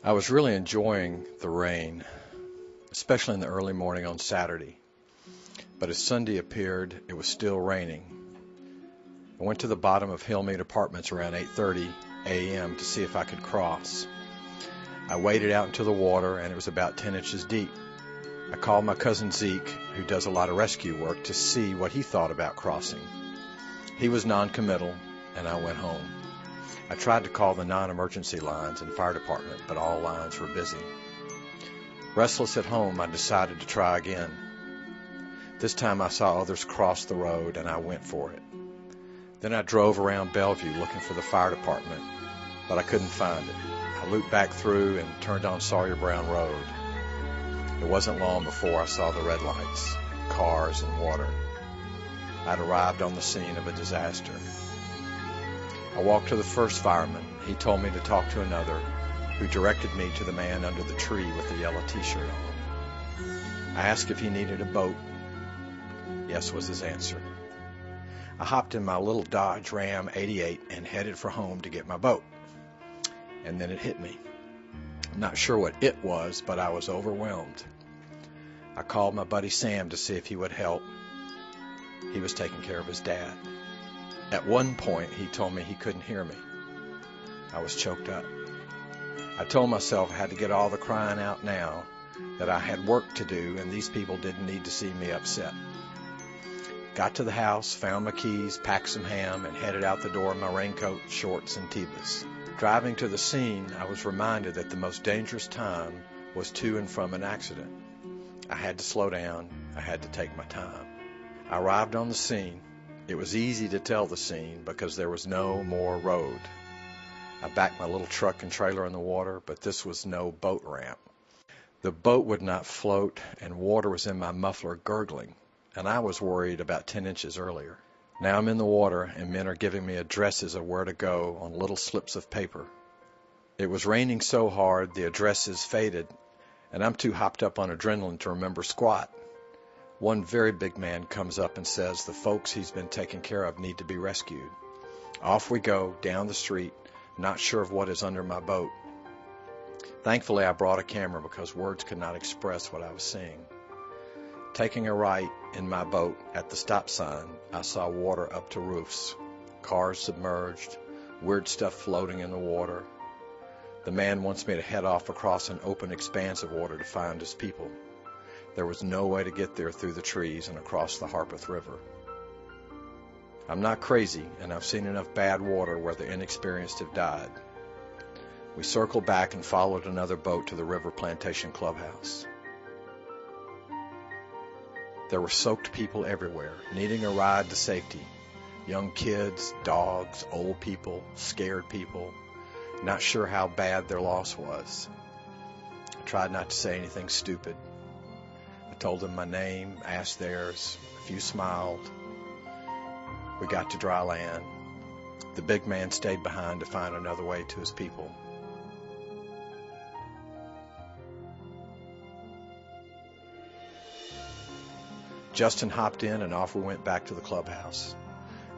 I was really enjoying the rain, especially in the early morning on Saturday. But as Sunday appeared, it was still raining. I went to the bottom of Hillmead Apartments around 8:30 a.m. to see if I could cross. I waded out into the water, and it was about 10 inches deep. I called my cousin Zeke, who does a lot of rescue work, to see what he thought about crossing. He was non-committal, and I went home. I tried to call the non-emergency lines and fire department, but all lines were busy. Restless at home, I decided to try again. This time I saw others cross the road, and I went for it. Then I drove around Bellevue looking for the fire department, but I couldn't find it. I looped back through and turned on Sawyer Brown Road. It wasn't long before I saw the red lights, cars, and water. I'd arrived on the scene of a disaster. I walked to the first fireman. He told me to talk to another, who directed me to the man under the tree with the yellow t-shirt on. I asked if he needed a boat. Yes was his answer. I hopped in my little Dodge Ram 88 and headed for home to get my boat. And then it hit me. I'm not sure what it was, but I was overwhelmed. I called my buddy Sam to see if he would help. He was taking care of his dad. At one point, he told me he couldn't hear me. I was choked up. I told myself I had to get all the crying out now, that I had work to do, and these people didn't need to see me upset. Got to the house, found my keys, packed some ham, and headed out the door in my raincoat, shorts, and Tevas. Driving to the scene, I was reminded that the most dangerous time was to and from an accident. I had to slow down. I had to take my time. I arrived on the scene. It was easy to tell the scene because there was no more road. I backed my little truck and trailer in the water, but this was no boat ramp. The boat would not float, and water was in my muffler gurgling, and I was worried about 10 inches earlier. Now I'm in the water, and men are giving me addresses of where to go on little slips of paper. It was raining so hard the addresses faded, and I'm too hopped up on adrenaline to remember squat. One very big man comes up and says the folks he's been taking care of need to be rescued. Off we go, down the street, not sure of what is under my boat. Thankfully, I brought a camera because words could not express what I was seeing. Taking a right in my boat at the stop sign, I saw water up to roofs, cars submerged, weird stuff floating in the water. The man wants me to head off across an open expanse of water to find his people. There was no way to get there through the trees and across the Harpeth River. I'm not crazy, and I've seen enough bad water where the inexperienced have died. We circled back and followed another boat to the River Plantation Clubhouse. There were soaked people everywhere, needing a ride to safety. Young kids, dogs, old people, scared people, not sure how bad their loss was. I tried not to say anything stupid. I told them my name, asked theirs. A few smiled. We got to dry land. The big man stayed behind to find another way to his people. Justin hopped in, and off we went back to the clubhouse.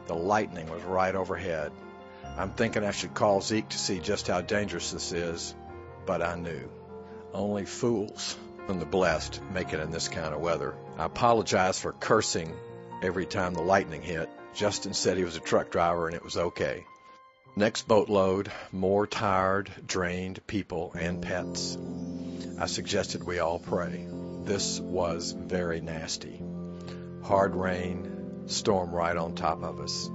The lightning was right overhead. I'm thinking I should call Zeke to see just how dangerous this is, but I knew. Only fools from the blessed make it in this kind of weather. I apologized for cursing every time the lightning hit. Justin said he was a truck driver and it was okay. Next boatload, more tired, drained people and pets. I suggested we all pray. This was very nasty. Hard rain, storm right on top of us.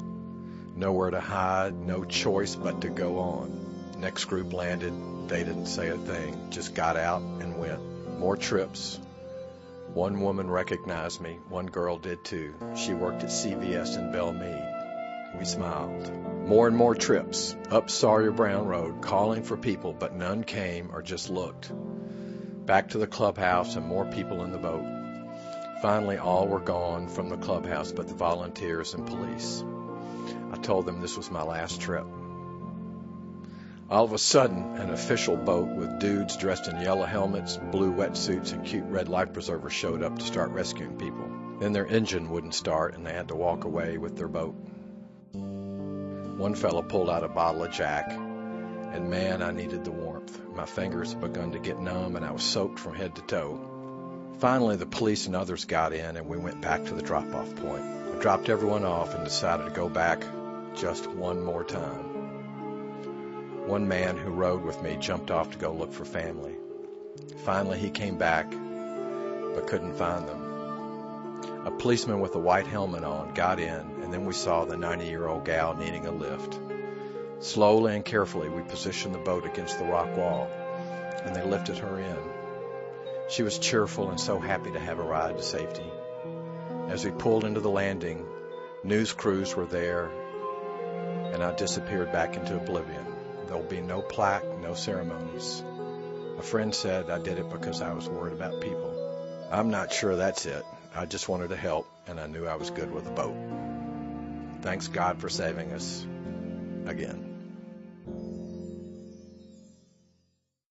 Nowhere to hide, no choice but to go on. Next group landed. They didn't say a thing, just got out and went. More trips. One woman recognized me. One girl did too. She worked at CVS in Belmead. We smiled. More and more trips. Up Sawyer Brown Road, calling for people, but none came or just looked. Back to the clubhouse and more people in the boat. Finally, all were gone from the clubhouse but the volunteers and police. I told them this was my last trip. All of a sudden, an official boat with dudes dressed in yellow helmets, blue wetsuits, and cute red life preservers showed up to start rescuing people. Then their engine wouldn't start, and they had to walk away with their boat. One fellow pulled out a bottle of Jack. And man, I needed the warmth. My fingers had begun to get numb, and I was soaked from head to toe. Finally, the police and others got in, and we went back to the drop-off point. I dropped everyone off and decided to go back just one more time. One man who rode with me jumped off to go look for family. Finally, he came back, but couldn't find them. A policeman with a white helmet on got in, and then we saw the 90-year-old gal needing a lift. Slowly and carefully, we positioned the boat against the rock wall, and they lifted her in. She was cheerful and so happy to have a ride to safety. As we pulled into the landing, news crews were there, and I disappeared back into oblivion. There'll be no plaque, no ceremonies. A friend said I did it because I was worried about people. I'm not sure that's it. I just wanted to help, and I knew I was good with a boat. Thanks God for saving us again.